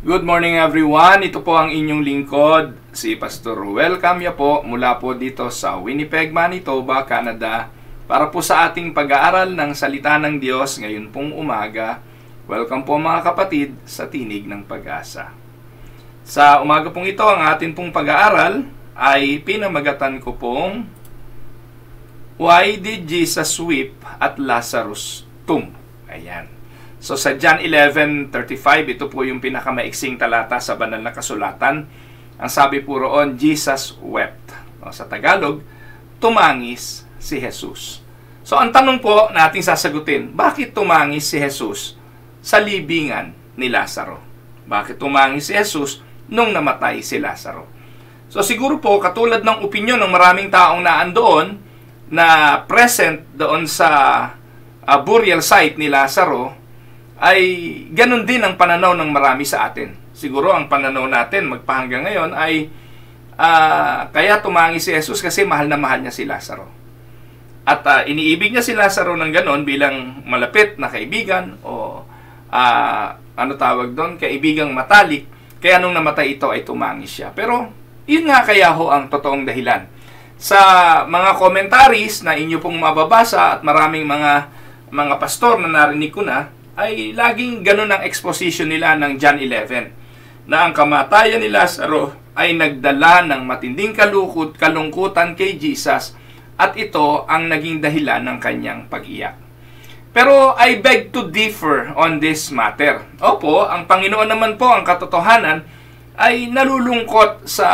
Good morning everyone, ito po ang inyong lingkod, si Pastor Ruel Camya po mula po dito sa Winnipeg, Manitoba, Canada para po sa ating pag-aaral ng Salita ng Diyos ngayon pong umaga. Welcome po mga kapatid sa Tinig ng Pag-asa. Sa umaga pong ito, ang ating pong pag-aaral ay pinamagatan ko pong Why did Jesus weep at Lazarus tomb? Ayan. So sa John 11:35, ito po yung pinakamaiksing talata sa banal na kasulatan. Ang sabi po roon, Jesus wept. O, sa Tagalog, tumangis si Jesus. So ang tanong po na ating sasagutin, bakit tumangis si Jesus sa libingan ni Lazaro? Bakit tumangis si Jesus nung namatay si Lazaro? So siguro po, katulad ng opinyon ng maraming taong naandoon na present doon sa burial site ni Lazaro, ay ganun din ang pananaw ng marami sa atin. Siguro ang pananaw natin magpahanggang ngayon ay kaya tumangis si Jesus kasi mahal na mahal niya si Lazaro. At iniibig niya si Lazaro ng ganun bilang malapit na kaibigan o ano tawag doon, kaibigang matalik. Kaya nung namatay ito ay tumangis siya. Pero yun nga kaya ho ang totoong dahilan. Sa mga commentaries na inyo pong mababasa at maraming mga pastor na narinig ko na, ay laging ganun ang exposition nila ng John 11, na ang kamatayan ni Lazaro ay nagdala ng matinding kalungkutan kay Jesus at ito ang naging dahilan ng kanyang pag-iyak. Pero I beg to differ on this matter. Opo, ang Panginoon naman po, ang katotohanan, ay nalulungkot sa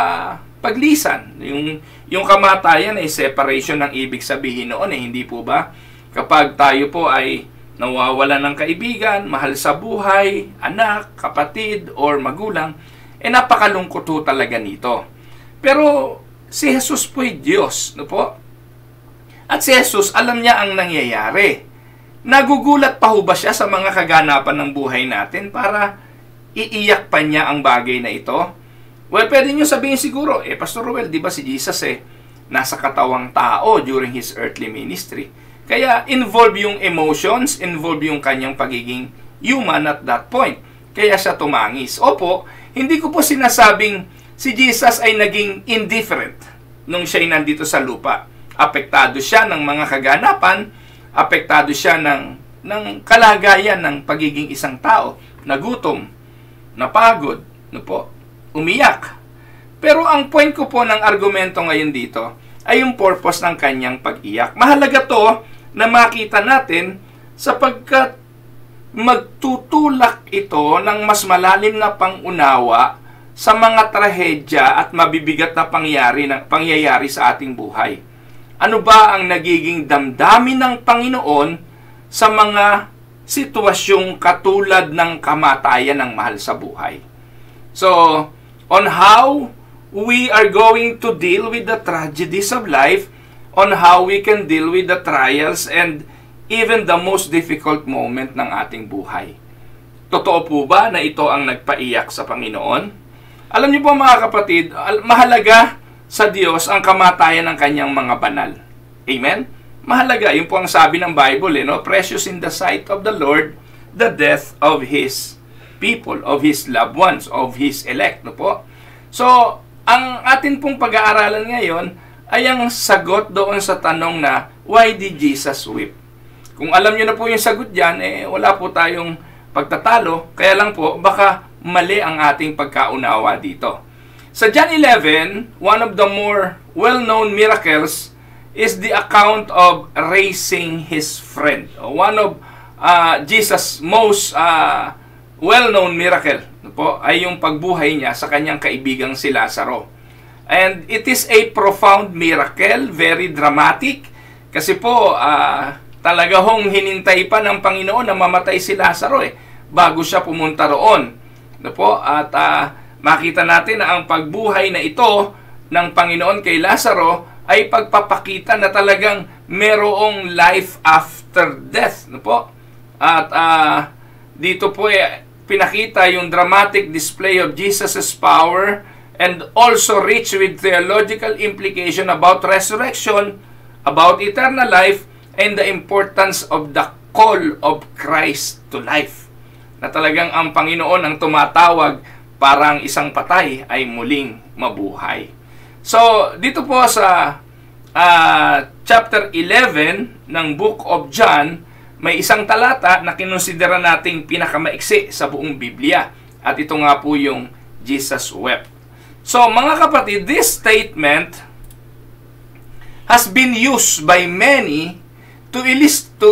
paglisan. Yung kamatayan ay separation ng ibig sabihin noon, hindi po ba? Kapag tayo po ay nawawala ng kaibigan, mahal sa buhay, anak, kapatid, or magulang, napakalungkot ho talaga nito. Pero si Jesus po ay Diyos, no po? At si Jesus, alam niya ang nangyayari. Nagugulat pa ho ba siya sa mga kaganapan ng buhay natin para iiyak pa niya ang bagay na ito? Well, pwede niyo sabihin siguro, Pastor Ruel, di ba si Jesus nasa katawang tao during His earthly ministry? Kaya involve yung emotions, involve yung kanyang pagiging human at that point. Kaya siya tumangis. Opo, hindi ko po sinasabing si Jesus ay naging indifferent nung siya'y nandito sa lupa. Apektado siya ng mga kaganapan, apektado siya ng kalagayan ng pagiging isang tao, nagutom, napagod, umiyak. Pero ang point ko po ng argumento ngayon dito ay yung purpose ng kanyang pag-iyak. Mahalaga to na makita natin sapagkat magtutulak ito ng mas malalim na pangunawa sa mga trahedya at mabibigat na pangyayari sa ating buhay. Ano ba ang nagiging damdamin ng Panginoon sa mga sitwasyong katulad ng kamatayan ng mahal sa buhay? So, on how we are going to deal with the tragedies of life, on how we can deal with the trials and even the most difficult moment ng ating buhay. Totoo po ba na ito ang nagpaiyak sa Panginoon? Alam niyo po mga kapatid, mahalaga sa Diyos ang kamatayan ng kanyang mga banal. Amen? Mahalaga, yun po ang sabi ng Bible, Precious in the sight of the Lord, the death of His people, of His loved ones, of His elect. So, ang atin pong pag-aaralan ngayon ay ang sagot doon sa tanong na, why did Jesus weep? Kung alam nyo na po yung sagot dyan, wala po tayong pagtatalo. Kaya lang po, baka mali ang ating pagkaunawa dito. Sa John 11, one of the more well-known miracles is the account of raising his friend. One of Jesus' most well-known miracle ay yung pagbuhay niya sa kanyang kaibigang si Lazaro. And it is a profound miracle, very dramatic. Kasi po, talaga hong hinintay pa ng Panginoon na mamatay si Lazaro bago siya pumunta roon. At makita natin na ang pagbuhay na ito ng Panginoon kay Lazaro ay pagpapakita na talagang merong life after death. At dito po pinakita yung dramatic display of Jesus' power and also rich with theological implication about resurrection, about eternal life, and the importance of the call of Christ to life. Na talagang ang Panginoon ang tumatawag parang isang patay ay muling mabuhay. So, dito po sa chapter 11 ng Book of John, may isang talata na kinonsidera nating pinakamaiksi sa buong Biblia. At ito nga po yung Jesus wept. So, mga kapatid, this statement has been used by many to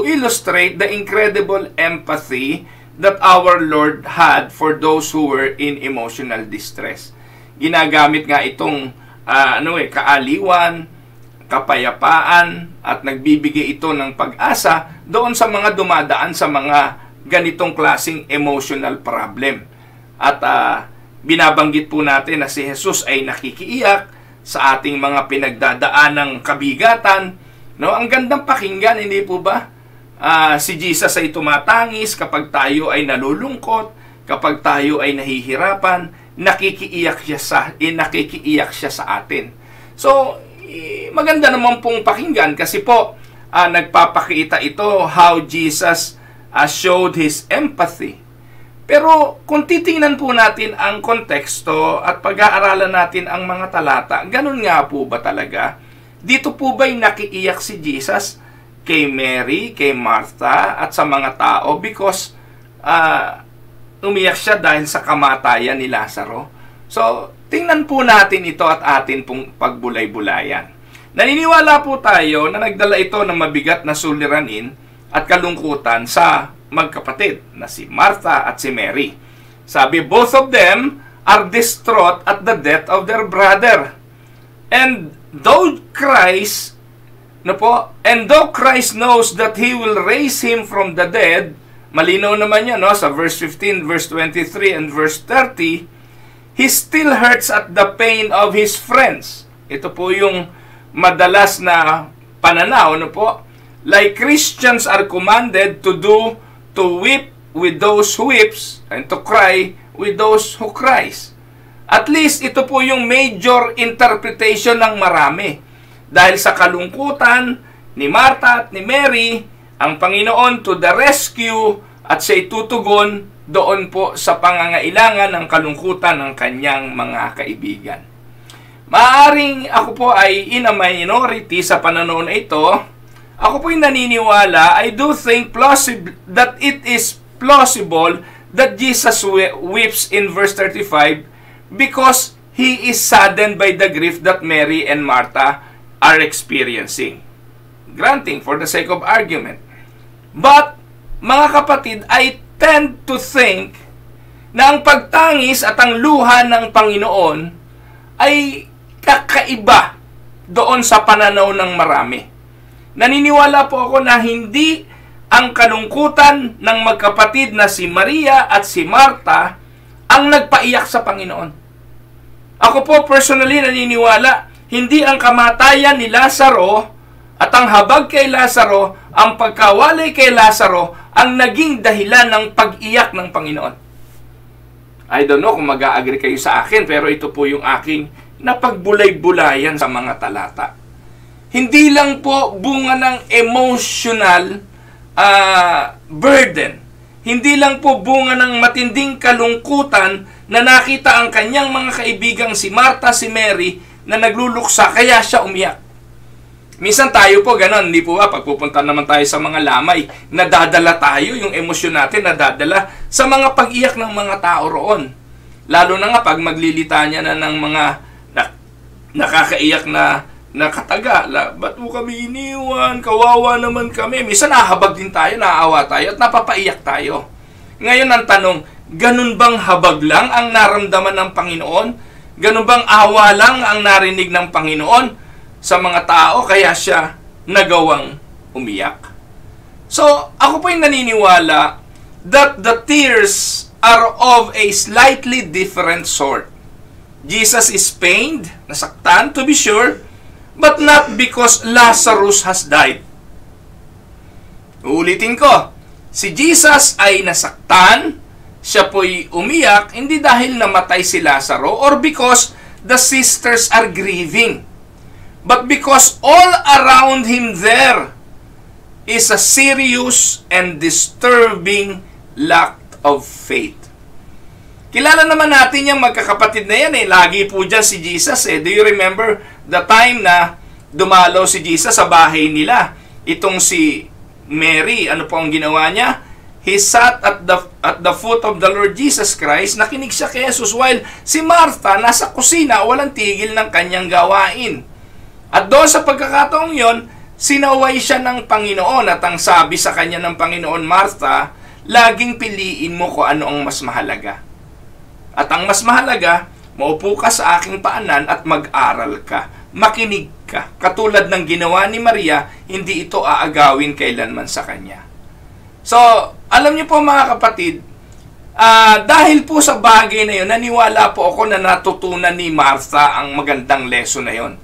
illustrate the incredible empathy that our Lord had for those who were in emotional distress. Ginagamit nga itong kaaliwan, kapayapaan, at nagbibigay ito ng pag-asa doon sa mga dumadaan sa mga ganitong klaseng emotional problem. At binabanggit po natin na si Jesus ay nakikiiyak sa ating mga pinagdadaanang kabigatan. No, ang gandang pakinggan, hindi po ba? Si Jesus ay tumatangis kapag tayo ay nalulungkot, kapag tayo ay nahihirapan, nakikiiyak siya sa atin. So, maganda naman pong pakinggan kasi po nagpapakita ito how Jesus showed his empathy. Pero kung titingnan po natin ang konteksto at pag-aaralan natin ang mga talata, ganun nga po ba talaga? Dito po ba'y nakiiyak si Jesus kay Mary, kay Martha, at sa mga tao because umiyak siya dahil sa kamatayan ni Lazaro? So, tingnan po natin ito at atin pong pagbulay-bulayan. Naniniwala po tayo na nagdala ito ng mabigat na suliranin at kalungkutan sa magkapatid na si Martha at si Mary. Sabi, both of them are distraught at the death of their brother. And though Christ knows that He will raise him from the dead, malinaw naman yan, no? Sa verse 15, verse 23, and verse 30, he still hurts at the pain of his friends. Ito po yung madalas na pananaw, no po? Like Christians are commanded to weep with those who weeps and to cry with those who cries. At least ito po yung major interpretation ng marami. Dahil sa kalungkutan ni Martha at ni Mary, ang Panginoon to the rescue at siya'y tutugon doon po sa pangangailangan ng kalungkutan ng kanyang mga kaibigan. Maaring ako po ay in a minority sa pananaw na ito. Ako po'y naniniwala, I do think that it is plausible that Jesus weeps in verse 35 because he is saddened by the grief that Mary and Martha are experiencing. Granting for the sake of argument. But, mga kapatid, I tend to think na ang pagtangis at ang luha ng Panginoon ay kakaiba doon sa pananaw ng marami. Naniniwala po ako na hindi ang kalungkutan ng magkapatid na si Maria at si Martha ang nagpaiyak sa Panginoon. Ako po personally naniniwala, hindi ang kamatayan ni Lazaro at ang habag kay Lazaro, ang pagkawalay kay Lazaro, ang naging dahilan ng pag-iyak ng Panginoon. I don't know kung mag-a-agree kayo sa akin, pero ito po yung aking napagbulay-bulayan sa mga talata. Hindi lang po bunga ng emotional burden. Hindi lang po bunga ng matinding kalungkutan na nakita ang kanyang mga kaibigang si Martha, si Mary, na nagluluksa, kaya siya umiyak. Minsan tayo po ganon, hindi po ba? Pagpupunta naman tayo sa mga lamay, nadadala tayo, yung emosyon natin nadadala sa mga pag-iyak ng mga tao roon. Lalo na nga pag maglilitanya na ng mga nakakaiyak na nakataga. Ba't mo kami iniwan? Kawawa naman kami. Minsan nahabag din tayo, naaawa tayo, at napapaiyak tayo. Ngayon ang tanong, ganun bang habag lang ang naramdaman ng Panginoon? Ganun bang awa lang ang narinig ng Panginoon sa mga tao kaya siya nagawang umiyak? So, ako po yung naniniwala that the tears are of a slightly different sort. Jesus is pained, nasaktan to be sure, but not because Lazarus has died. Uulitin ko, si Jesus ay nasaktan, siya po'y umiyak, hindi dahil namatay si Lazaro or because the sisters are grieving, but because all around him there is a serious and disturbing lack of faith. Kilala naman natin yung magkakapatid na yan eh. Lagi po dyan si Jesus eh. Do you remember the time na dumalaw si Jesus sa bahay nila? Itong si Mary, ano po ang ginawa niya? He sat at the foot of the Lord Jesus Christ. Nakinig siya kay Jesus while si Martha nasa kusina, walang tigil ng kanyang gawain. At doon sa pagkakataong yon, sinaway siya ng Panginoon at ang sabi sa kanya ng Panginoon, Martha, laging piliin mo kung ano ang mas mahalaga. At ang mas mahalaga, maupo ka sa aking paanan at mag-aral ka. Makinig ka. Katulad ng ginawa ni Maria, hindi ito aagawin kailanman sa kanya. So, alam niyo po mga kapatid, dahil po sa bagay na yun, naniwala po ako na natutunan ni Martha ang magandang lesson na yun.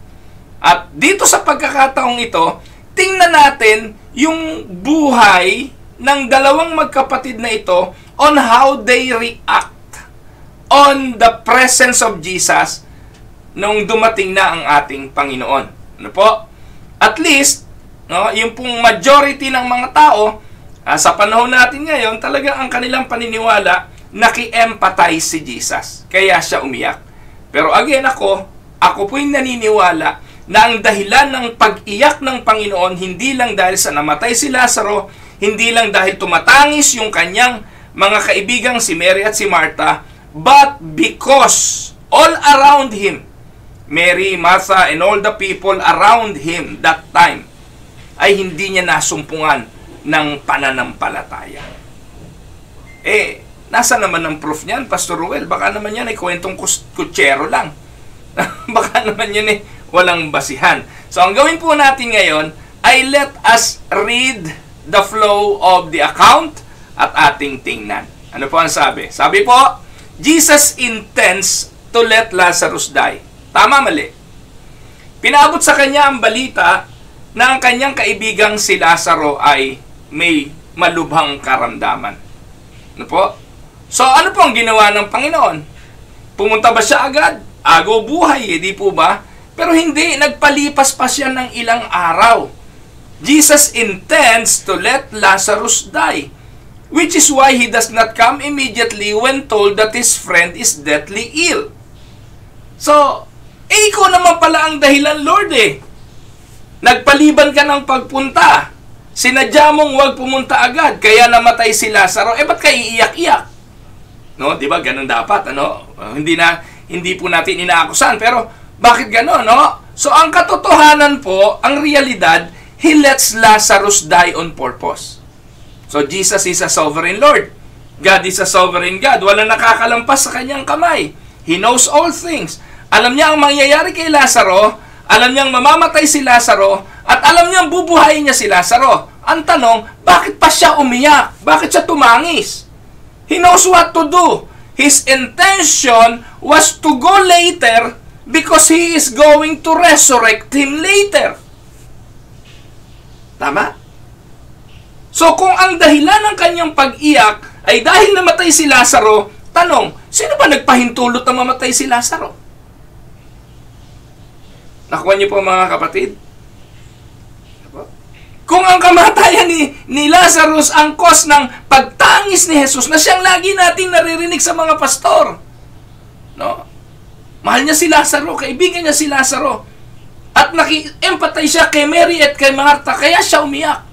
At dito sa pagkakataong ito, tingnan natin yung buhay ng dalawang magkapatid na ito on how they react on the presence of Jesus nung dumating na ang ating Panginoon. Ano po? At least, no, yung pong majority ng mga tao, sa panahon natin ngayon, talaga ang kanilang paniniwala, naki-empathize si Jesus. Kaya siya umiyak. Pero again ako po'y naniniwala na ang dahilan ng pag-iyak ng Panginoon, hindi lang dahil sa namatay si Lazaro, hindi lang dahil tumatangis yung kanyang mga kaibigang si Mary at si Martha, but because all around him, Mary, Martha, and all the people around him that time, ay hindi niya nasumpungan ng pananampalataya. Nasa naman ang proof niyan, Pastor Ruel? Baka naman yan ay kwentong kutsero lang. Baka naman yan ay walang basihan. So, ang gawin po natin ngayon ay let us read the flow of the account at ating tingnan. Ano po ang sabi? Sabi po, Jesus intends to let Lazarus die. Tama, mali? Pinaabot sa kanya ang balita na ang kanyang kaibigang si Lazaro ay may malubhang karamdaman. Ano po? So, ano po ang ginawa ng Panginoon? Pumunta ba siya agad? Agaw buhay, di po ba? Pero hindi, nagpalipas pa siya ng ilang araw. Jesus intends to let Lazarus die, which is why he does not come immediately when told that his friend is deathly ill. So, ikaw naman pala ang dahilan, Lord eh. Nagpaliban ka ng pagpunta. Sinadya mong huwag pumunta agad, kaya namatay si Lazaro. Ba't kayo iiyak-iyak? No, di ba? Ganun dapat, ano? Hindi po natin inaakusan, pero bakit gano'n, no? So, ang katotohanan po, ang realidad, He lets Lazarus die on purpose. So, Jesus is a sovereign Lord. God is a sovereign God. Wala nakakalampas sa kanyang kamay. He knows all things. Alam niya ang mangyayari kay Lazaro, alam niyang mamamatay si Lazaro, at alam niyang bubuhayin niya si Lazaro. Ang tanong, bakit pa siya umiyak? Bakit siya tumangis? He knows what to do. His intention was to go later because He is going to resurrect him later. Tama? So kung ang dahilan ng kanyang pag-iyak ay dahil namatay si Lazaro, tanong, sino ba nagpahintulot na mamatay si Lazaro? Nakuha niyo po mga kapatid? Kung ang kamatayan ni Lazarus ang cause ng pagtangis ni Jesus na siyang lagi nating naririnig sa mga pastor. No? Mahal niya si Lazaro, kaibigan niya si Lazaro. At naki-empathize siya kay Mary at kay Martha, kaya siya umiyak.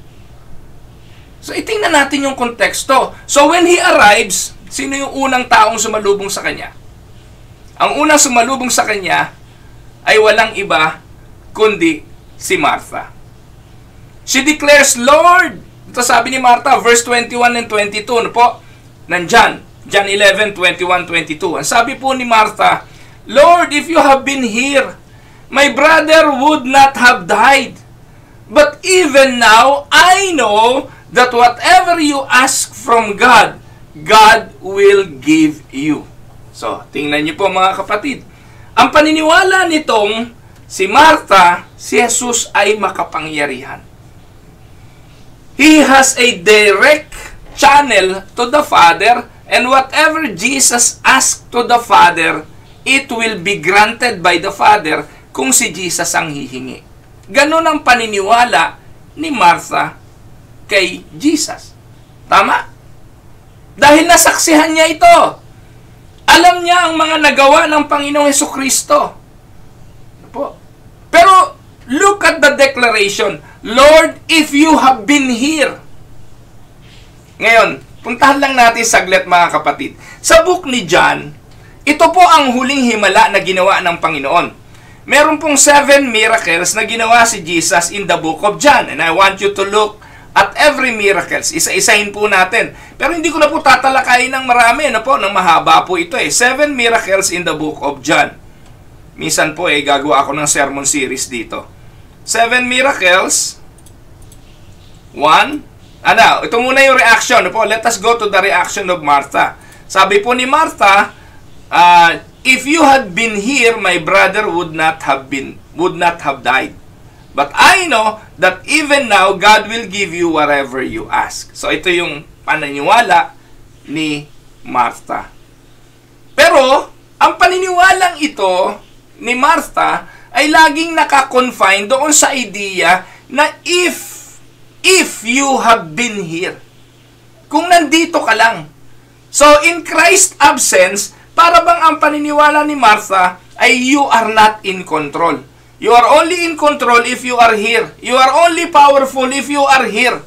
So, itingnan natin yung konteksto. So, when he arrives, sino yung unang taong sumalubong sa kanya? Ang unang sumalubong sa kanya ay walang iba kundi si Martha. She declares, Lord, ito sabi ni Martha, verse 21 and 22, ano po? Nandyan, John 11, 21, 22. Ang sabi po ni Martha, Lord, if you have been here, my brother would not have died. But even now, I know that whatever you ask from God, God will give you. So, tingnan niyo po mga kapatid. Ang paniniwala nitong si Martha, si Jesus ay makapangyarihan. He has a direct channel to the Father, and whatever Jesus asked to the Father, it will be granted by the Father kung si Jesus ang hihingi. Ganon ang paniniwala ni Martha kay Jesus. Tama? Dahil nasaksihan niya ito. Alam niya ang mga nagawa ng Panginoong Hesukristo. Po. Pero, look at the declaration, Lord, if you have been here. Ngayon, puntahan lang natin saglit mga kapatid. Sa book ni John, ito po ang huling himala na ginawa ng Panginoon. Meron pong 7 miracles na ginawa si Jesus in the book of John. And I want you to look at every miracles. Isa-isahin po natin. Pero hindi ko na po tatalakayin ng marami. Ano po? Nang mahaba po ito eh. 7 miracles in the book of John. Minsan po gagawa ako ng sermon series dito. 7 miracles. 1. Ito muna yung reaction. Ano po? Let us go to the reaction of Martha. Sabi po ni Martha, if you had been here, my brother would not have died. But I know that even now, God will give you whatever you ask. So, ito yung paniniwala ni Martha. Pero, ang paniniwalang ito ni Martha ay laging nakakonfine doon sa idea na if you have been here. Kung nandito ka lang. So, in Christ's absence, para bang ang paniniwala ni Martha ay you are not in control. You are only in control if you are here. You are only powerful if you are here.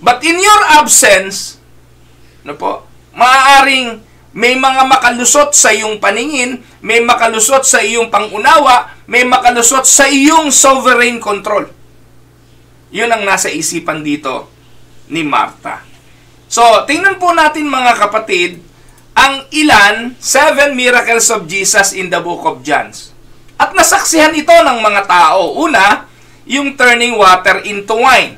But in your absence, maaaring may mga makalusot sa iyong paningin, may makalusot sa iyong pangunawa, may makalusot sa iyong sovereign control. Yun ang nasa isipan dito ni Martha. So, tingnan po natin mga kapatid, ang 7 miracles of Jesus in the book of John. At nasaksihan ito ng mga tao. Una, yung turning water into wine.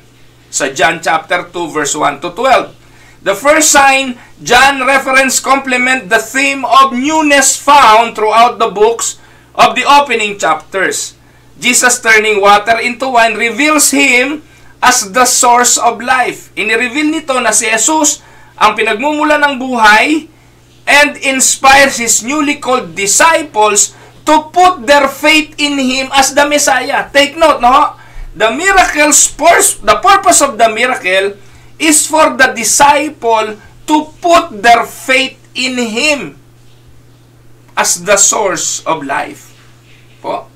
Sa John chapter 2 verse 1 to 12. The first sign, John reference complement the theme of newness found throughout the books of the opening chapters. Jesus turning water into wine reveals Him as the source of life. Inireveal nito na si Jesus ang pinagmumula ng buhay and inspires His newly called disciples to put their faith in Him as the Messiah. Take note, no? The purpose of the miracle is for the disciple to put their faith in Him as the source of life. Po?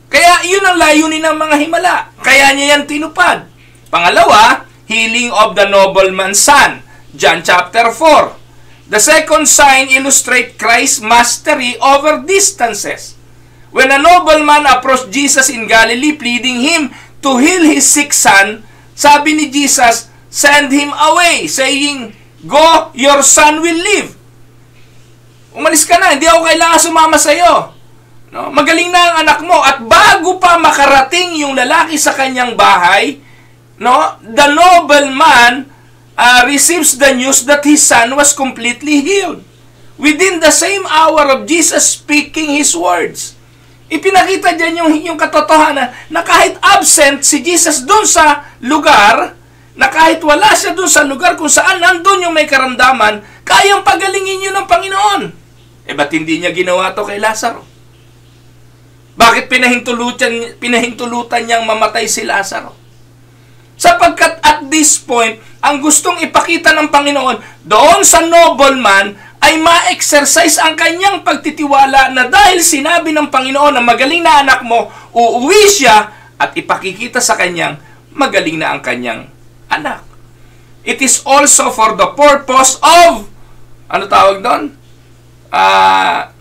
Kaya yun ang layunin ng mga himala. Kaya niya yan tinupad. Pangalawa, healing of the nobleman's son. John chapter 4. The second sign illustrates Christ's mastery over distances. When a nobleman approached Jesus in Galilee pleading him to heal his sick son, sabi ni Jesus, send him away, saying, go, your son will live. Umalis ka na, hindi ako kailangan sumama sa iyo. No? Magaling na ang anak mo. At bago pa makarating yung lalaki sa kanyang bahay, no, the nobleman receives the news that his son was completely healed. Within the same hour of Jesus speaking his words. Ipinakita dyan yung katotohanan na kahit absent si Jesus doon sa lugar, na kahit wala siya doon sa lugar kung saan nandun yung may karamdaman, kayang pagalingin yun ng Panginoon. Ba't hindi niya ginawa to kay Lazaro? Bakit pinahintulutan niyang mamatay si Lazaro? Sapagkat at this point, ang gustong ipakita ng Panginoon doon sa nobleman ay ma-exercise ang kanyang pagtitiwala na dahil sinabi ng Panginoon na magaling na anak mo, uuwi siya at ipakikita sa kanyang magaling na ang kanyang anak. It is also for the purpose of, ano tawag doon?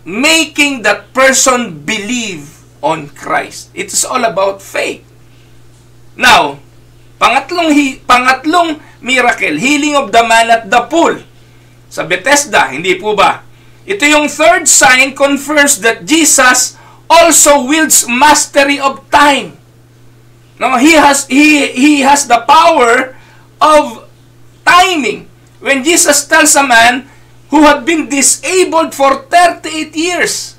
Making that person believe on Christ. It is all about faith. Now, pangatlong miracle, healing of the man at the pool. Sa Bethesda, hindi po ba? Ito yung third sign confirms that Jesus also wields mastery of time. No, he has the power of timing. When Jesus tells a man who had been disabled for 38 years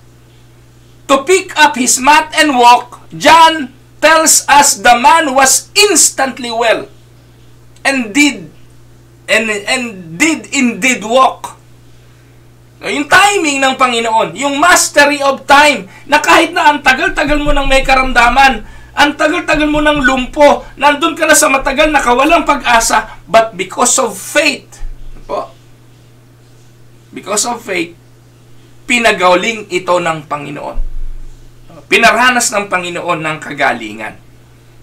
to pick up his mat and walk, John tells us the man was instantly well and did indeed walk. Yung timing ng Panginoon, yung mastery of time, na kahit na ang tagal-tagal mo nang may karamdaman, ang tagal-tagal mo nang lumpo, nandun ka na sa matagal na kawalang pag-asa, but because of faith, pinagaling ito ng Panginoon. Pinaranas ng Panginoon ng kagalingan.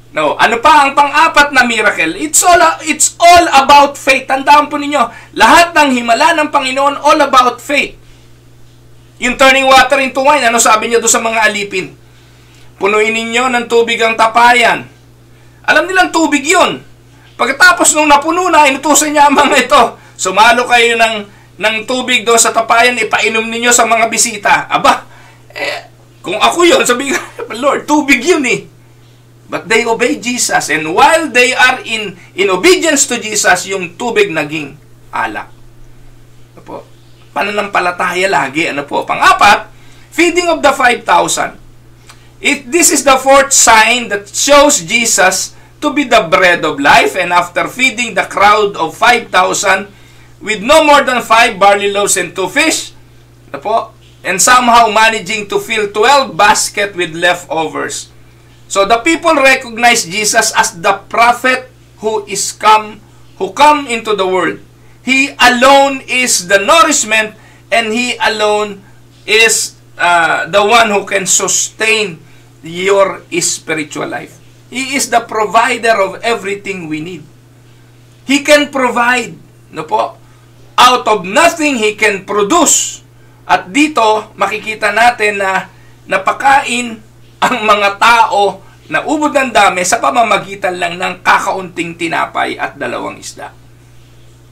No, ano pa ang pang-apat na miracle? It's all about faith. Tandaan po ninyo, lahat ng himala ng Panginoon, all about faith. Yung turning water into wine, ano sabi niya doon sa mga alipin? Punuin ninyo ng tubig ang tapayan. Alam nilang tubig yun. Pagkatapos nung napuno na, inutusan niya ang mga ito. Sumalo kayo ng tubig doon sa tapayan, ipainom ninyo sa mga bisita. Aba, kung ako yun, sabi ko, Lord, tubig yun eh. But they obey Jesus. And while they are in obedience to Jesus, yung tubig naging alak. Ano po? Pananampalataya lagi. Ano po? Pang-apat, feeding of the 5,000. This is the fourth sign that shows Jesus to be the bread of life. And after feeding the crowd of 5,000 with no more than 5 barley loaves and 2 fish, ano po? And somehow managing to fill 12 baskets with leftovers. So the people recognize Jesus as the prophet who come into the world. He alone is the nourishment, and He alone is the one who can sustain your spiritual life. He is the provider of everything we need. He can provide, no po? Out of nothing, He can produce. At dito, makikita natin na napakain ang mga tao na ubod ng dami sa pamamagitan lang ng kakaunting tinapay at 2 isda.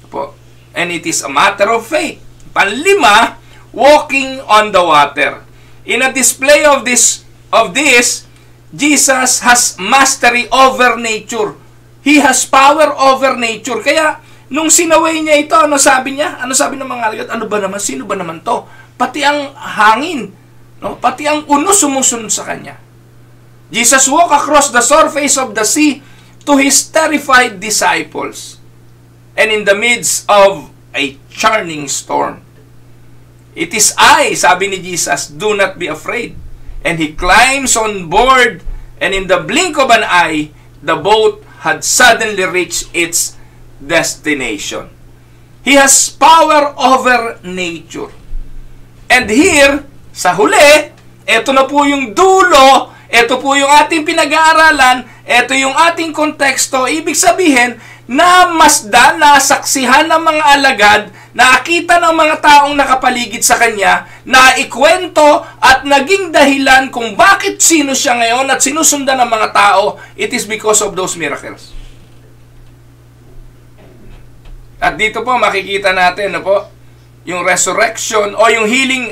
Po. And it is a matter of faith. Panlima, walking on the water. In a display of this, Jesus has mastery over nature. He has power over nature. Kaya, nung sinaway niya ito, ano sabi niya? Ano sabi ng mga alagad? Ano ba naman? Sino ba naman to? Pati ang hangin, no? Pati ang unos sumusunod sa kanya. Jesus walked across the surface of the sea to His terrified disciples. And in the midst of a churning storm, it is I, sabi ni Jesus, do not be afraid. And He climbs on board, and in the blink of an eye, the boat had suddenly reached its destination. He has power over nature. And here, sa huli, ito na po yung dulo, ito po yung ating pinag-aaralan, ito yung ating konteksto. Ibig sabihin, namasdan, nasaksihan ng mga alagad, nakita ng mga taong nakapaligid sa kanya, naikwento at naging dahilan kung bakit sino siya ngayon at sinusundan ng mga tao. It is because of those miracles. At dito po makikita natin, ano po, yung resurrection o yung healing,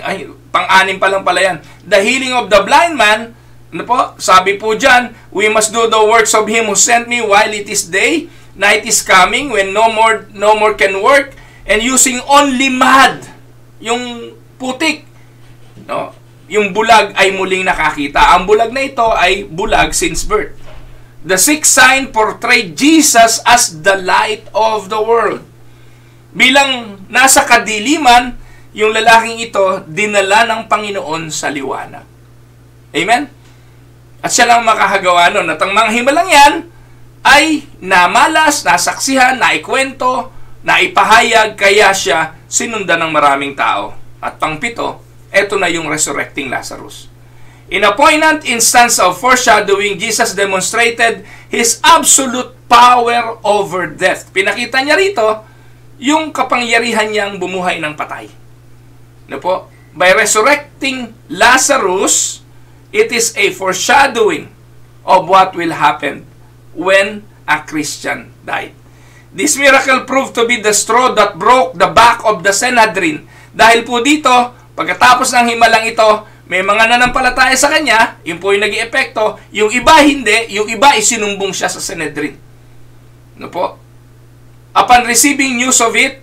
pang-anim pa lang pala yan, the healing of the blind man. Ano po, sabi po dyan, we must do the works of Him who sent me while it is day. Night is coming when no more can work, and using only mud, yung putik, no? Yung bulag ay muling nakakita. Ang bulag na ito ay bulag since birth. The sixth sign portrayed Jesus as the light of the world. Bilang nasa kadiliman, yung lalaking ito dinala ng Panginoon sa liwanag. Amen? At siya lang makahagawa nun. At ang mga himalang yan ay namalas, nasaksihan, naikwento, naipahayag, kaya siya sinundan ng maraming tao. At pangpito, eto na yung resurrecting Lazarus. In a poignant instance of foreshadowing, Jesus demonstrated His absolute power over death. Pinakita niya rito yung kapangyarihan niyang bumuhay ng patay. Ano po? By resurrecting Lazarus, it is a foreshadowing of what will happen when a Christian died. This miracle proved to be the straw that broke the back of the Sanhedrin. Dahil po dito, pagkatapos ng himalang ito, may mga nanampalataya sa kanya, yun po yung naging epekto, yung iba hindi, yung iba isinumbong siya sa Sanhedrin. Ano po? Upon receiving news of it,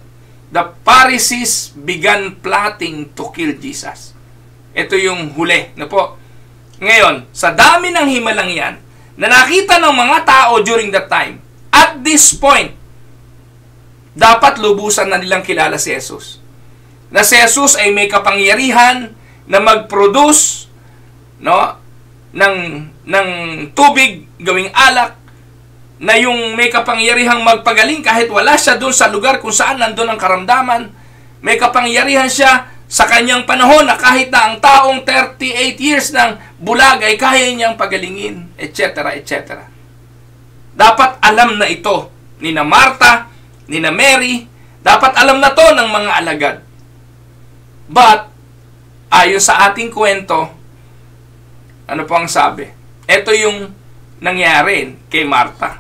the Pharisees began plotting to kill Jesus. Ito yung huli. Ano po? Ngayon, sa dami ng himalang yan, na nakita ng mga tao during that time, at this point, dapat lubusan na nilang kilala si Jesus. Na si Jesus ay may kapangyarihan na mag-produce, no, ng tubig gawing alak, na yung may kapangyarihang magpagaling kahit wala siya doon sa lugar kung saan nandun ang karamdaman. May kapangyarihan siya sa kanyang panahon na kahit na ang taong 38 years ng bulag ay kaya niyang pagalingin, etc., etc. Dapat alam na ito ni na Martha, ni na Mary, dapat alam na to ng mga alagad. But, ayon sa ating kwento, ano po ang sabi? Ito yung nangyari kay Martha.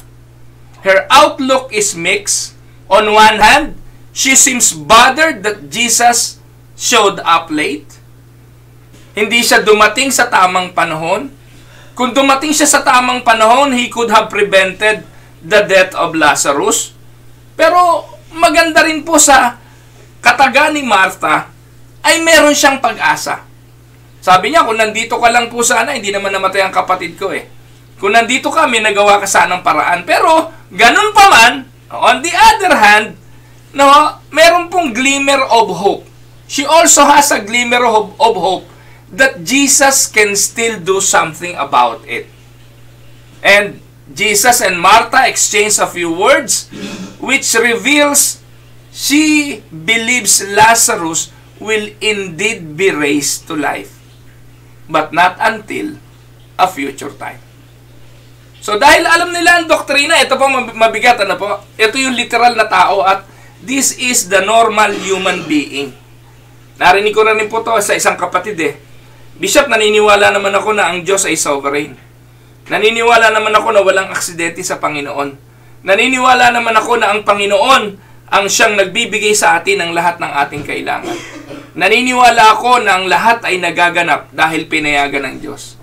Her outlook is mixed. On one hand, she seems bothered that Jesus showed up late. Hindi siya dumating sa tamang panahon. Kung dumating siya sa tamang panahon, he could have prevented the death of Lazarus. Pero maganda rin po sa kataga ni Martha ay meron siyang pag-asa. Sabi niya, kung nandito ka lang po sana, hindi naman namatay ang kapatid ko eh. Kung nandito ka, may nagawa ka sanang paraan. Pero, ganun pa man, on the other hand, no, meron pong glimmer of hope. She also has a glimmer of hope that Jesus can still do something about it. And Jesus and Martha exchange a few words which reveals she believes Lazarus will indeed be raised to life, but not until a future time. So dahil alam nila ang doktrina, ito po mabigat, ano po? Ito yung literal na tao at this is the normal human being. Narinig ko na rin po to sa isang kapatid eh. Bishop, naniniwala naman ako na ang Diyos ay sovereign. Naniniwala naman ako na walang aksidente sa Panginoon. Naniniwala naman ako na ang Panginoon ang siyang nagbibigay sa atin ng lahat ng ating kailangan. Naniniwala ako na ang lahat ay nagaganap dahil pinayagan ng Diyos.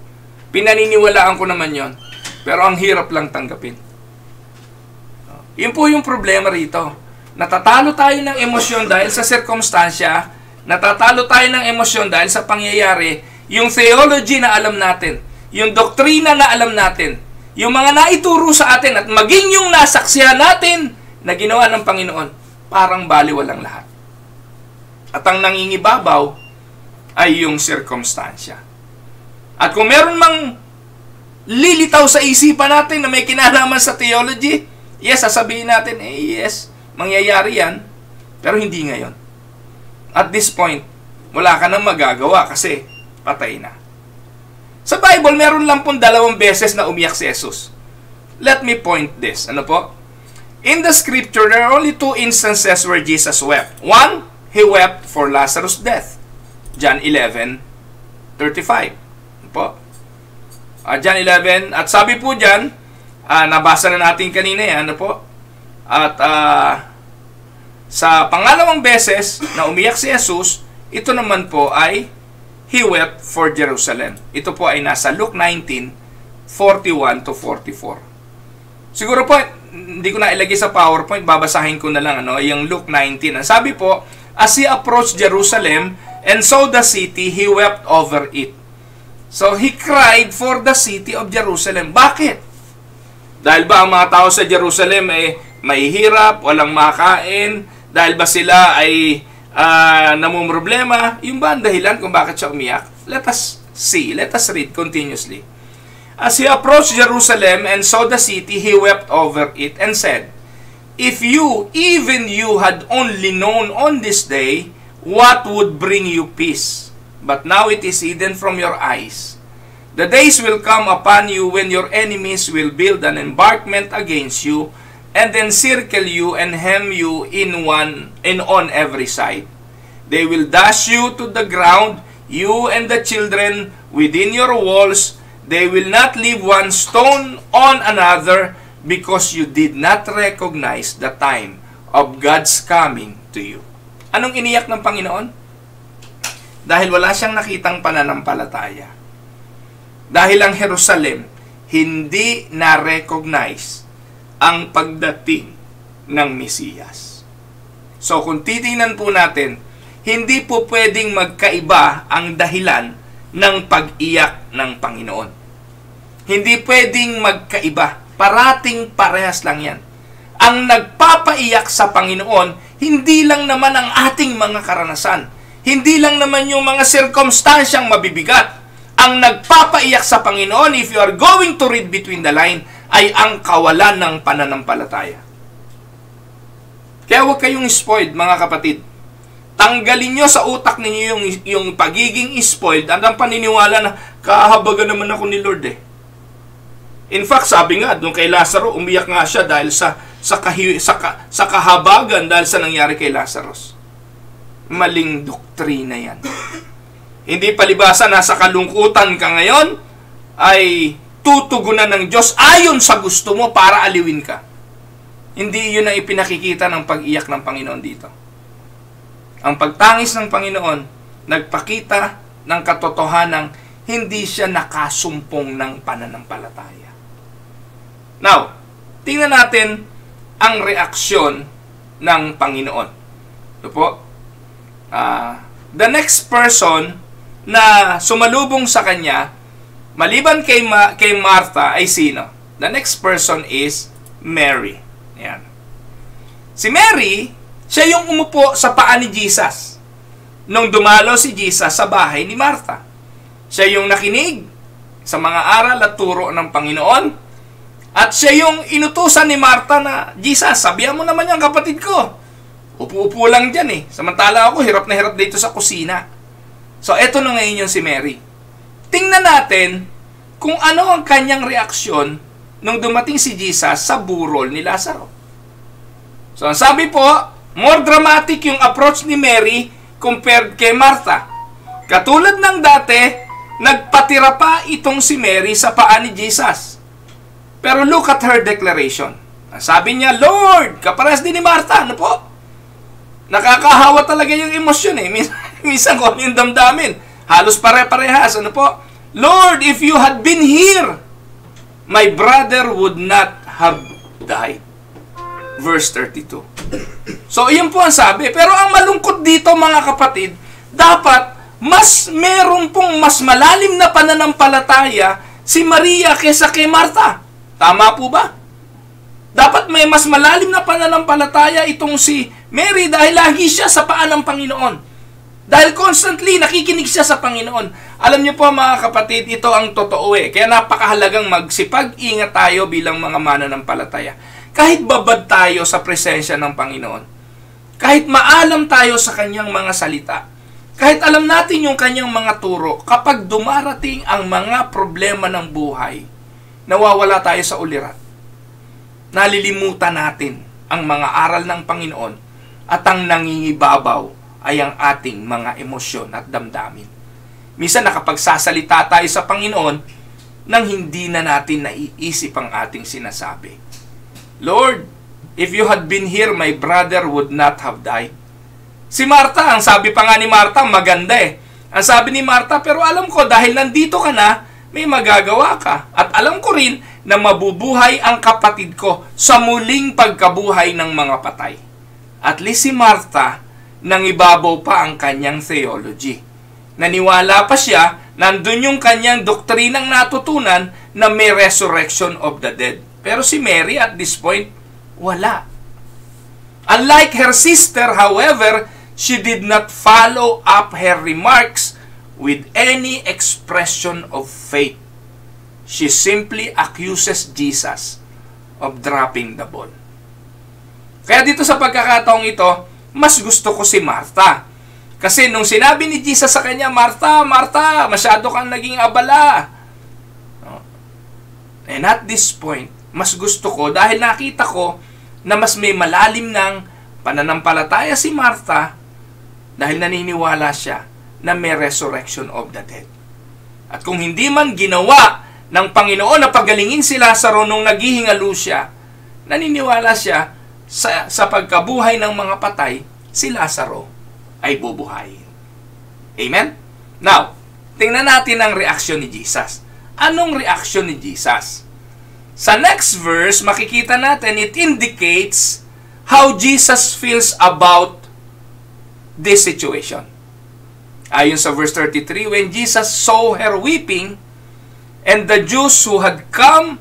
Pinaniniwalaan ko naman yon. Pero ang hirap lang tanggapin. Yun po yung problema rito. Natatalo tayo ng emosyon dahil sa sirkumstansya. Natatalo tayo ng emosyon dahil sa pangyayari. Yung theology na alam natin. Yung doktrina na alam natin. Yung mga naituro sa atin at maging yung nasaksihan natin na ginawa ng Panginoon. Parang baliwalang lahat. At ang nangingibabaw ay yung sirkumstansya. At kung meron mang lilitaw sa isipan natin na may kinalaman sa theology, yes, sasabihin natin, yes, mangyayari yan, pero hindi ngayon. At this point, wala ka nang magagawa kasi patay na. Sa Bible, meron lang pong 2 beses na umiyak si Jesus. Let me point this. Ano po? In the scripture, there are only 2 instances where Jesus wept. One, He wept for Lazarus' death. John 11:35. Ano po? John 11, at sabi po dyan, nabasa na natin kanina yan, ano po? At sa pangalawang beses na umiyak si Jesus, ito naman po ay He wept for Jerusalem. Ito po ay nasa Luke 19:41-44. Siguro po, hindi ko na ilagay sa PowerPoint, babasahin ko na lang, ano, yung Luke 19. Ang sabi po, as He approached Jerusalem and saw the city, He wept over it. So, He cried for the city of Jerusalem. Bakit? Dahil ba ang mga tao sa Jerusalem ay mahihirap, walang makain? Dahil ba sila ay namumroblema? Yung ba ang dahilan kung bakit siya umiyak? Let us see. Let us read continuously. As He approached Jerusalem and saw the city, He wept over it and said, if you, even you, had only known on this day what would bring you peace. But now it is hidden from your eyes. The days will come upon you when your enemies will build an embankment against you, and then circle you and hem you in on every side. They will dash you to the ground, you and the children within your walls. They will not leave one stone on another, because you did not recognize the time of God's coming to you. Anong iniyak ng Panginoon? Dahil wala siyang nakitang pananampalataya. Dahil ang Jerusalem, hindi na-recognize ang pagdating ng Mesiyas. So kung titingnan po natin, hindi po pwedeng magkaiba ang dahilan ng pag-iyak ng Panginoon. Hindi pwedeng magkaiba. Parating parehas lang yan. Ang nagpapaiyak sa Panginoon, hindi lang naman ang ating mga karanasan. Hindi lang naman yung mga sirkumstansyang mabibigat. Ang nagpapaiyak sa Panginoon, if you are going to read between the line, ay ang kawalan ng pananampalataya. Kaya huwag kayong spoiled, mga kapatid. tanggalin nyo sa utak ninyo yung pagiging spoiled at ang paniniwala na kahabagan naman ako ni Lord eh. In fact, sabi nga, doon kay Lazaro, umiyak nga siya dahil sa kahabagan dahil sa nangyari kay Lazarus. Maling doktrina yan. Hindi palibasa nasa kalungkutan ka ngayon, ay tutugunan ng Diyos ayon sa gusto mo para aliwin ka. Hindi yun ang ipinakikita ng pag-iyak ng Panginoon dito. Ang pagtangis ng Panginoon, nagpakita ng katotohanang hindi siya nakasumpong ng pananampalataya. Now, tingnan natin ang reaksyon ng Panginoon. Ito po. The next person na sumalubong sa kanya, maliban kay Martha, ay sino? The next person is Mary. Yan. Si Mary, siya yung umupo sa paa ni Jesus nung dumalo si Jesus sa bahay ni Martha. Siya yung nakinig sa mga aral at turo ng Panginoon. At siya yung inutusan ni Martha na, Jesus, sabihan mo naman yung kapatid ko. Upo-upo lang dyan eh. Samantala ako, hirap na hirap dito sa kusina. So, eto na ngayon yung si Mary. Tingnan natin kung ano ang kanyang reaksyon nung dumating si Jesus sa burol ni Lazaro. So, ang sabi po, more dramatic yung approach ni Mary compared kay Martha. Katulad ng dati, nagpatira pa itong si Mary sa paa ni Jesus. Pero look at her declaration. Sabi niya, Lord, kapares din ni Martha. Ano po? Nakakahawa talaga yung emosyon eh. Minsan ko yung damdamin. Halos pare-parehas. Ano po? Lord, if you had been here, my brother would not have died. Verse 32. So, iyon po ang sabi. Pero ang malungkot dito, mga kapatid, dapat meron pong mas malalim na pananampalataya si Maria kaysa kay Martha. Tama po ba? Dapat may mas malalim na pananampalataya itong si Mary dahil lagi siya sa paa ng Panginoon. Dahil constantly nakikinig siya sa Panginoon. Alam niyo po mga kapatid, ito ang totoo eh. Kaya napakahalagang magsipag-ingat tayo bilang mga mananampalataya. Kahit babad tayo sa presensya ng Panginoon. Kahit maalam tayo sa kanyang mga salita. Kahit alam natin yung kanyang mga turo, kapag dumarating ang mga problema ng buhay, nawawala tayo sa ulirat. Nalilimutan natin ang mga aral ng Panginoon at ang nangingibabaw ay ang ating mga emosyon at damdamin. Minsan nakapagsasalita tayo sa Panginoon nang hindi na natin naiisip ang ating sinasabi. Lord, if you had been here, my brother would not have died. Si Martha, ang sabi pa nga ni Martha, maganda eh. Ang sabi ni Martha, pero alam ko dahil nandito ka na, may magagawa ka. At alam ko rin na mabubuhay ang kapatid ko sa muling pagkabuhay ng mga patay. At least si Martha, nangibabaw pa ang kanyang theology. Naniwala pa siya, nandun yung kanyang doktrinang natutunan na may resurrection of the dead. Pero si Mary at this point, wala. Unlike her sister, however, she did not follow up her remarks with any expression of faith. She simply accuses Jesus of dropping the ball. Kaya dito sa pagkakataong ito, mas gusto ko si Martha. Kasi nung sinabi ni Jesus sa kanya, Martha, Martha, masyado kang naging abala. And at this point, mas gusto ko dahil nakita ko na mas may malalim ng pananampalataya si Martha dahil naniniwala siya na may resurrection of the dead. At kung hindi man ginawa ng Panginoon na pagalingin si Lazaro nung naghihingalo siya, naniniwala siya sa pagkabuhay ng mga patay, si Lazaro ay bubuhayin. Amen? Now, tingnan natin ang reaksyon ni Jesus. Anong reaksyon ni Jesus? Sa next verse, makikita natin, it indicates how Jesus feels about this situation. Ayon sa verse 33, when Jesus saw her weeping, and the Jews who had come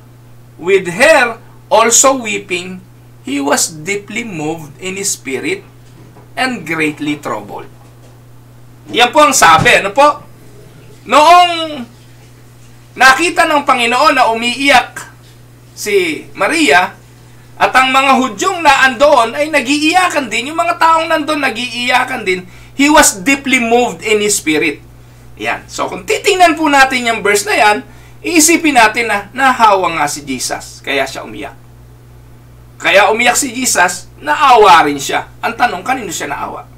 with her also weeping, he was deeply moved in his spirit and greatly troubled. Yan po ang sabi. Ano po? Noong nakita ng Panginoon na umiiyak si Maria, at ang mga Hudyong na andoon ay nagiiyakan din, yung mga taong nandoon nagiiyakan din, He was deeply moved in his spirit. Yan. So kung titingnan po natin yung verse na yan, iisipin natin na nahawa nga si Jesus, kaya siya umiyak. Kaya umiyak si Jesus, naawa rin siya. Ang tanong, kanino siya naawa?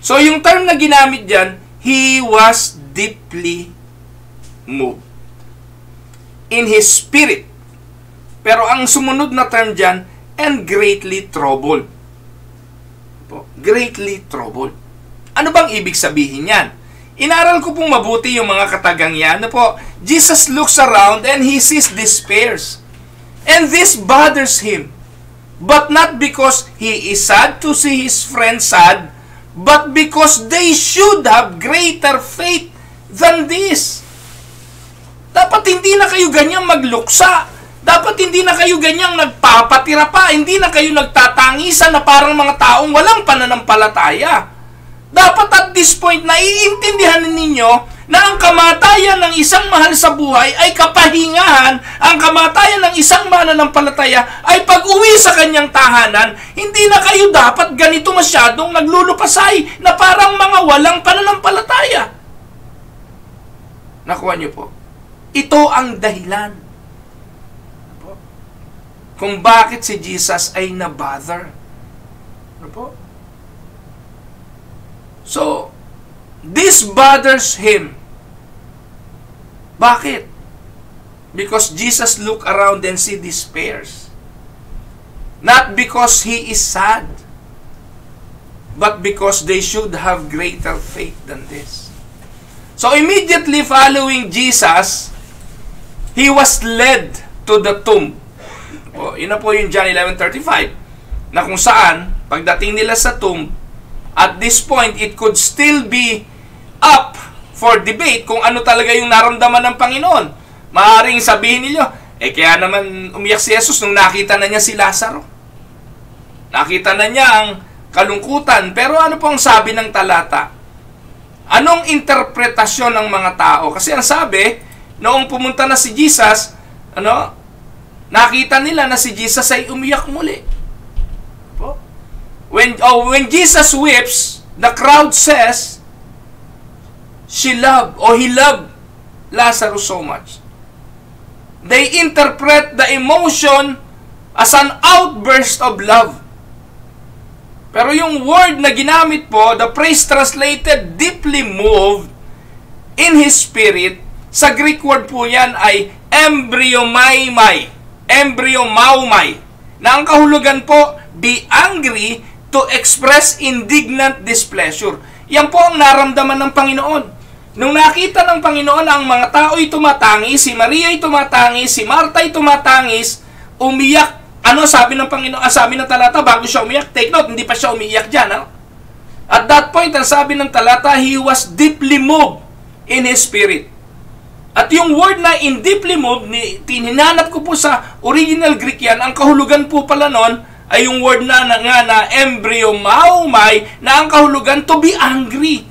So yung term na ginamit dyan, he was deeply moved in his spirit. Pero ang sumunod na term dyan, and greatly troubled. Greatly troubled. Ano bang ibig sabihin yan? Inaral ko pong mabuti yung mga katagang yan. Jesus looks around and he sees despairs. And this bothers him. But not because he is sad to see his friends sad, but because they should have greater faith than this. Dapat hindi na kayo ganyang magluksa. Dapat hindi na kayo ganyang nagpapatira pa. Hindi na kayo nagtatangisan na parang mga taong walang pananampalataya. Dapat at this point, naiintindihan ninyo na ang kamatayan ng isang mahal sa buhay ay kapahingahan. Ang kamatayan ng isang mananampalataya ay pag-uwi sa kanyang tahanan. Hindi na kayo dapat ganito masyadong naglulupasay na parang mga walang pananampalataya. Nakuha niyo po? Ito ang dahilan kung bakit si Jesus ay na-bother. Ano po? So, this bothers him. Bakit? Because Jesus look around and see despairs. Not because he is sad, but because they should have greater faith than this. So, immediately following Jesus, he was led to the tomb. Yun na po yung John 11:35, na kung saan, pagdating nila sa tomb, at this point, it could still be up for debate kung ano talaga yung naramdaman ng Panginoon. Maaaring sabihin niyo, kaya naman umiyak si Jesus nung nakita na niya si Lazaro. Nakita na niya ang kalungkutan. Pero ano po ang sabi ng talata? Anong interpretasyon ng mga tao? Kasi ang sabi, noong pumunta na si Jesus, nakita nila na si Jesus ay umiyak muli. When Jesus weeps, the crowd says, he loved Lazarus so much. They interpret the emotion as an outburst of love. Pero yung word na ginamit po, the phrase translated deeply moved in his spirit, sa Greek word po yan ay embryomaimai, na ang kahulugan po, be angry to express indignant displeasure. Yan po ang naramdaman ng Panginoon. Nung nakita ng Panginoon ang mga tao'y tumatangis, si Maria'y tumatangis, si Marta'y tumatangis, umiyak. Ano sabi ng Panginoon? Sabi ng talata, bago siya umiyak, take note, hindi pa siya umiiyak dyan. At that point, ang sabi ng talata, he was deeply moved in his spirit. At yung word na in deeply moved, tinanap ko po sa original Greek yan, ang kahulugan po pala nun, ay yung word na embryomaumai, na ang kahulugan to be angry,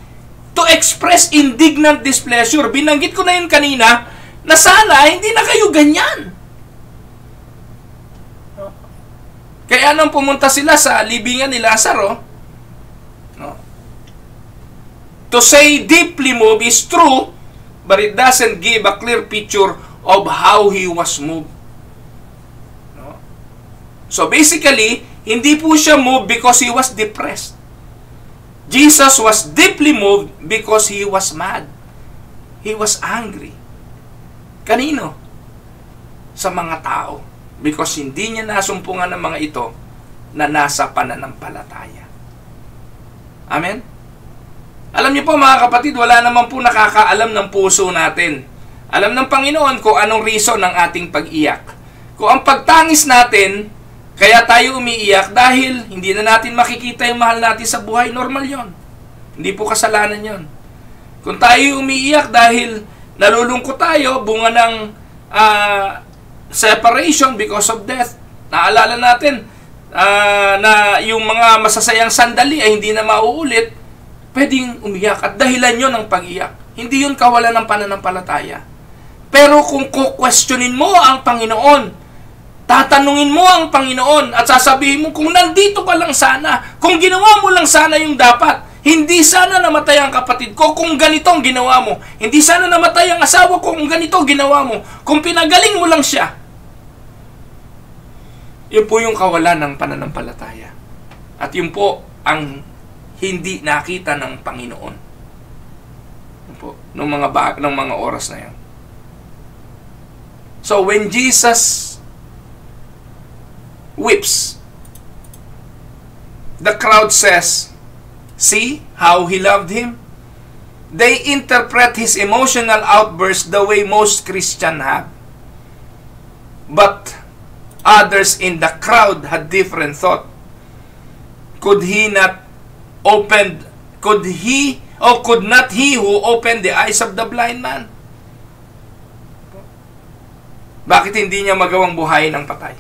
to express indignant displeasure. Binanggit ko na yun kanina, na sana hindi na kayo ganyan. Kaya nang pumunta sila sa libingan ni Lazaro, to say deeply moved is true, but it doesn't give a clear picture of how he was moved. So basically, hindi po siya moved because he was depressed. Jesus was deeply moved because he was mad. He was angry. Kanino? Sa mga tao. Because hindi niya nasumpungan ng mga ito na nasa pananampalataya. Amen? Alam niyo po mga kapatid, wala naman po nakakaalam ng puso natin. Alam ng Panginoon kung anong reason ng ating pag-iyak. Kung ang pagtangis natin, kaya tayo umiiyak dahil hindi na natin makikita yung mahal natin sa buhay, normal yon. Hindi po kasalanan yon. Kung tayo umiiyak dahil nalulungkot tayo, bunga ng separation because of death, naalala natin na yung mga masasayang sandali ay hindi na mauulit, pwedeng umiyak at dahilan yon ng pag-iyak. Hindi yun kawalan ng pananampalataya. Pero kung questionin mo ang Panginoon, tatanungin mo ang Panginoon at sasabihin mo, kung nandito ka lang sana, kung ginawa mo lang sana yung dapat, Hindi sana namatay ang kapatid ko kung ganito ang ginawa mo. Hindi sana namatay ang asawa ko kung ganito ang ginawa mo. Kung pinagaling mo lang siya. Yun po yung kawalan ng pananampalataya. At yun po ang hindi nakita ng Panginoon. Yun po, ng mga oras na yan. So when Jesus weeps, the crowd says, "See how he loved him?" They interpret his emotional outburst the way most Christians have. But others in the crowd had different thought. Could not he who opened the eyes of the blind man? Bakit hindi niya magawang buhayin ang patay?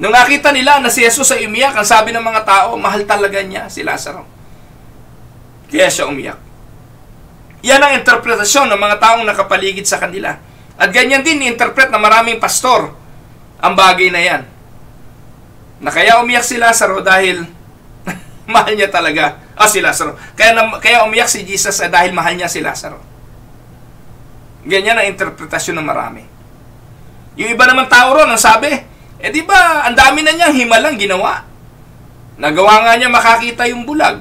Nung nakita nila na si Jesus ay umiyak, ang sabi ng mga tao, mahal talaga niya si Lazaro. Kaya siya umiyak. Yan ang interpretasyon ng mga taong nakapaligid sa kanila. At ganyan din ni-interpret na maraming pastor ang bagay na yan. Na kaya umiyak si Lazaro dahil mahal niya talaga. Si Lazaro. Kaya umiyak si Jesus dahil mahal niya si Lazaro. Ganyan ang interpretasyon ng marami. Yung iba naman tao ron, ang sabi, di ba, ang dami na niyang himalang ginawa. Nagawa nga niya makakita yung bulag.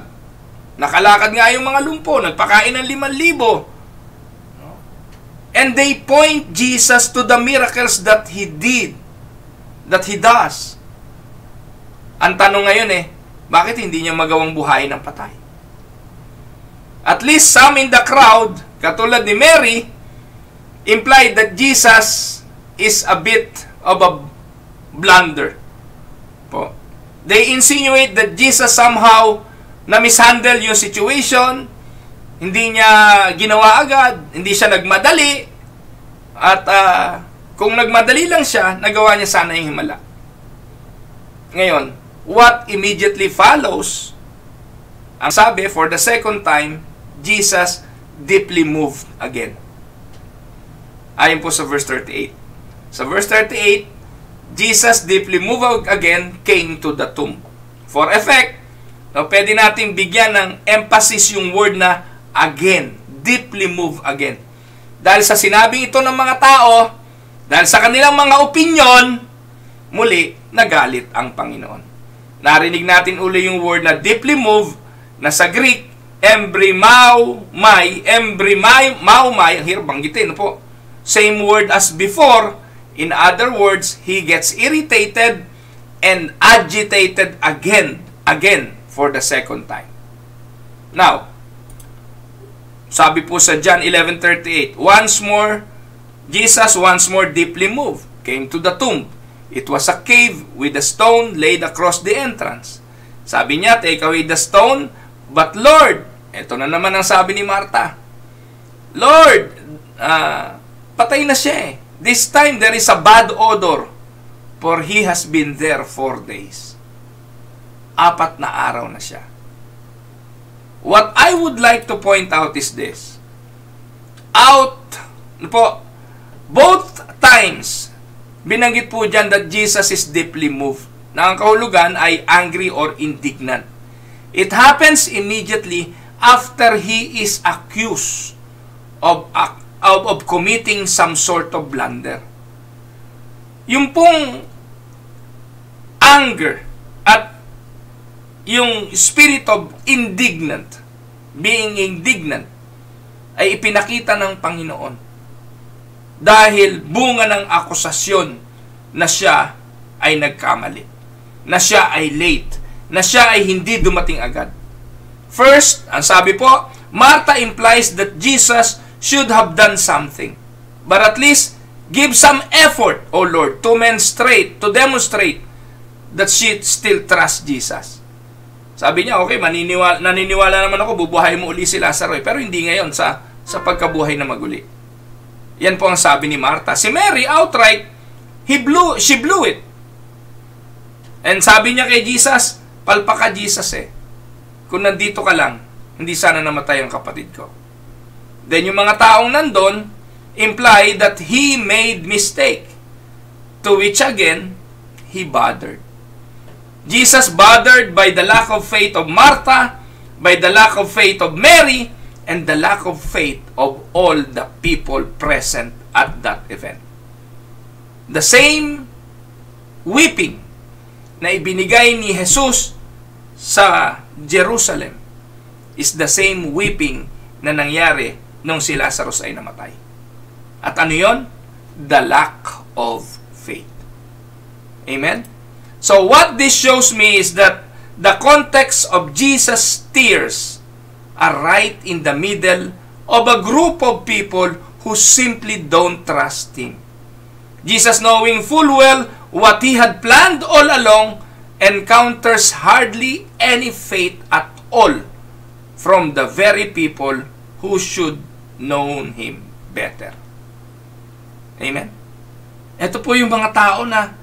Nakalakad nga yung mga lumpo. Nagpakain ng 5,000. And they point Jesus to the miracles that he did. That he does. Ang tanong ngayon bakit hindi niya magawang buhayin ng patay? At least some in the crowd, katulad ni Mary, implied that Jesus is a bit of a blunder. Po. They insinuate that Jesus somehow na mishandle yung situation, hindi niya ginawa agad, hindi siya nagmadali, at kung nagmadali lang siya, nagawa niya sana yung himala. Ngayon, what immediately follows, ang sabi, for the second time, Jesus deeply moved again. Ayon po sa verse 38. Sa verse 38, Jesus deeply moved again, came to the tomb. For effect, pwede natin bigyan ng emphasis yung word na again, deeply moved again. Dahil sa sinabing ito ng mga tao, dahil sa kanilang mga opinion, muli, nagalit ang Panginoon. Narinig natin uli yung word na deeply moved, na sa Greek, embrymaomai, ang hirap banggitin po. Same word as before. In other words, he gets irritated and agitated again for the second time. Now, sabi po sa John 11:38, Jesus once more deeply moved, came to the tomb. It was a cave with a stone laid across the entrance. Sabi niya, take away the stone, but Lord, ito na naman ang sabi ni Martha, Lord, patay na siya This time, there is a bad odor, for he has been there 4 days. 4 na araw na siya. What I would like to point out is this. Both times, binanggit po dyan that Jesus is deeply moved. Na ang kahulugan ay angry or indignant. It happens immediately after he is accused of committing some sort of blunder. Yung pong anger at yung spirit of being indignant, ay ipinakita ng Panginoon dahil bunga ng akusasyon na siya ay nagkamali, na siya ay late, na siya ay hindi dumating agad. First, ang sabi po, Martha implies that Jesus should have done something, but at least give some effort, O Lord, to demonstrate that she still trusts Jesus. Sabi niya, okay, naniniwala naman ako, bubuhay mo uli si Lazaro, pero hindi ngayon sa pagkabuhay na maguli. Yan po ang sabi ni Martha. Si Mary, outright, she blew it. And sabi niya kay Jesus, palpa ka Jesus Kung nandito ka lang, hindi sana namatay ang kapatid ko. Then yung mga taong nandun imply that he made mistake, to which again he bothered. Jesus bothered by the lack of faith of Martha, by the lack of faith of Mary, and the lack of faith of all the people present at that event. The same weeping na ibinigay ni Jesus sa Jerusalem is the same weeping na nangyari nung si Lazarus ay namatay. At ano yon? The lack of faith. Amen? So what this shows me is that the context of Jesus' tears are right in the middle of a group of people who simply don't trust Him. Jesus, knowing full well what He had planned all along, encounters hardly any faith at all from the very people who should know Him better. Amen? Ito po yung mga tao na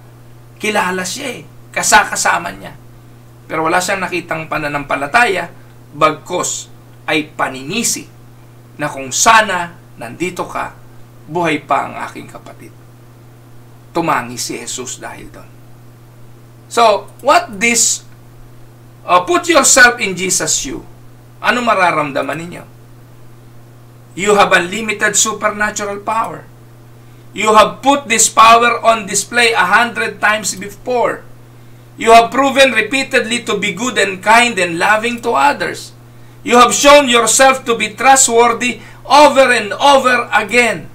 kilala siya kasama niya. Pero wala siyang nakitang pananampalataya, bagkos ay paninisi na kung sana nandito ka, buhay pa ang aking kapatid. Tumangi si Jesus dahil doon. So, what this, put yourself in Jesus' shoe. Ano mararamdaman ninyo? You have unlimited supernatural power. You have put this power on display 100 times before. You have proven repeatedly to be good and kind and loving to others. You have shown yourself to be trustworthy over and over again.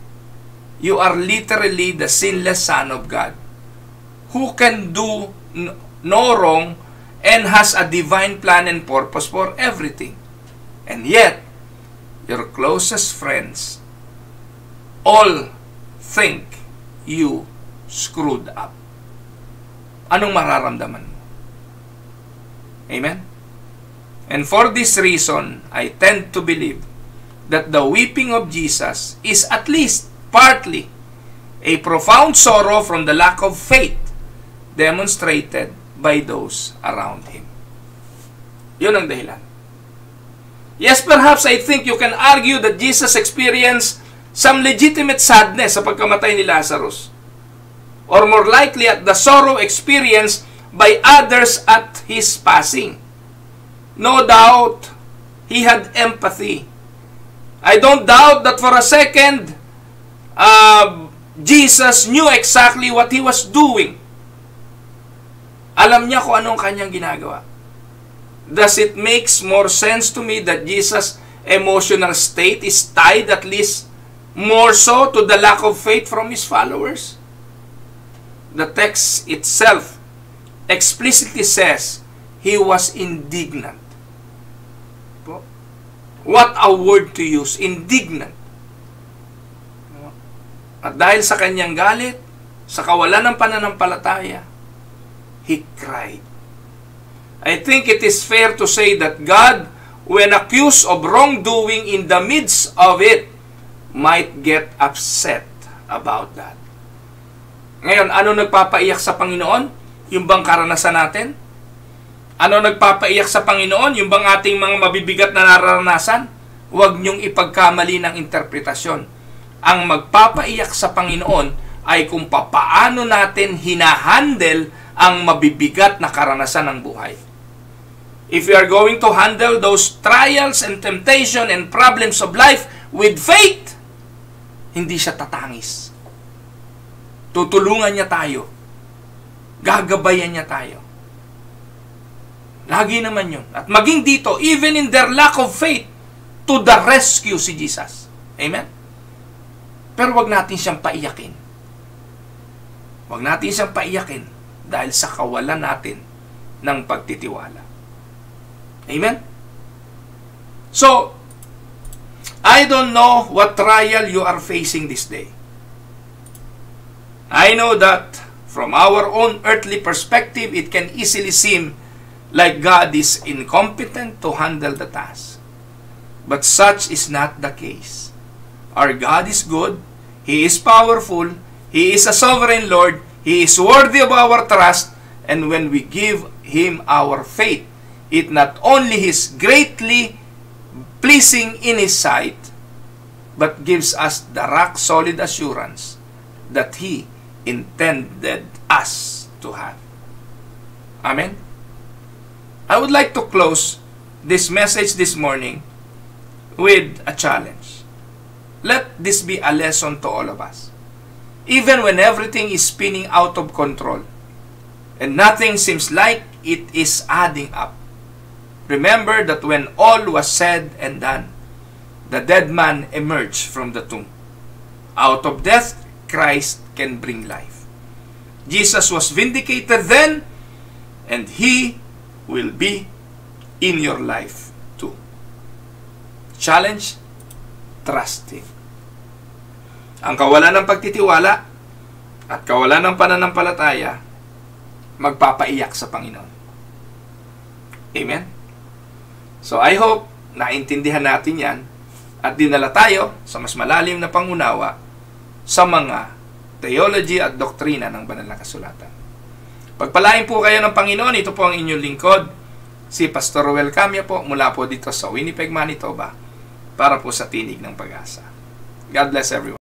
You are literally the sinless Son of God, who can do no wrong and has a divine plan and purpose for everything. And yet, your closest friends all think you screwed up. Anong mararamdaman mo? Amen? And for this reason, I tend to believe that the weeping of Jesus is at least partly a profound sorrow from the lack of faith demonstrated by those around Him. Yun ang dahilan. Yes, perhaps I think you can argue that Jesus experienced some legitimate sadness sa pagkamatay ni Lazarus, or more likely at the sorrow experienced by others at his passing. No doubt, he had empathy. I don't doubt that for a second, Jesus knew exactly what He was doing. Alam niya kung anong kanyang ginagawa. Does it makes more sense to me that Jesus' emotional state is tied at least more so to the lack of faith from His followers? The text itself explicitly says He was indignant. What a word to use, indignant. At dahil sa kanyang galit, sa kawalan ng pananampalataya, He cried. I think it is fair to say that God, when accused of wrongdoing in the midst of it, might get upset about that. Ngayon, ano nagpapaiyak sa Panginoon? Yung bang karanasan natin? Ano nagpapaiyak sa Panginoon? Yung bang ating mga mabibigat na nararanasan? Huwag niyong ipagkamali ng interpretasyon. Ang magpapaiyak sa Panginoon ay kung papaano natin hinahandle ang mabibigat na karanasan ng buhay. If you are going to handle those trials and temptation and problems of life with faith, hindi siya tatangis. Tutulungan niya tayo. Gagabayan niya tayo. Lagi naman yun. At maging dito, even in their lack of faith, to the rescue si Jesus. Amen? Pero wag natin siyang paiyakin. Wag natin siyang paiyakin dahil sa kawalan natin ng pagtitiwala. Amen? So, I don't know what trial you are facing this day. I know that from our own earthly perspective, it can easily seem like God is incompetent to handle the task. But such is not the case. Our God is good. He is powerful. He is a sovereign Lord. He is worthy of our trust. And when we give Him our faith, it not only is greatly pleasing in His sight, but gives us the rock-solid assurance that He intended us to have. Amen? I would like to close this message this morning with a challenge. Let this be a lesson to all of us. Even when everything is spinning out of control and nothing seems like it is adding up, remember that when all was said and done, the dead man emerged from the tomb. Out of death, Christ can bring life. Jesus was vindicated then, and He will be in your life too. Challenge, trust Him. Ang kawalan ng pagtitiwala at kawalan ng pananampalataya, magpapaiyak sa Panginoon. Amen? So I hope naintindihan natin yan at dinala tayo sa mas malalim na pangunawa sa mga theology at doktrina ng banal na kasulatan. Pagpalain po kayo ng Panginoon. Ito po ang inyong lingkod, si Pastor Ruel Camia po, mula po dito sa Winnipeg, Manitoba, para po sa Tinig ng Pag-asa. God bless everyone.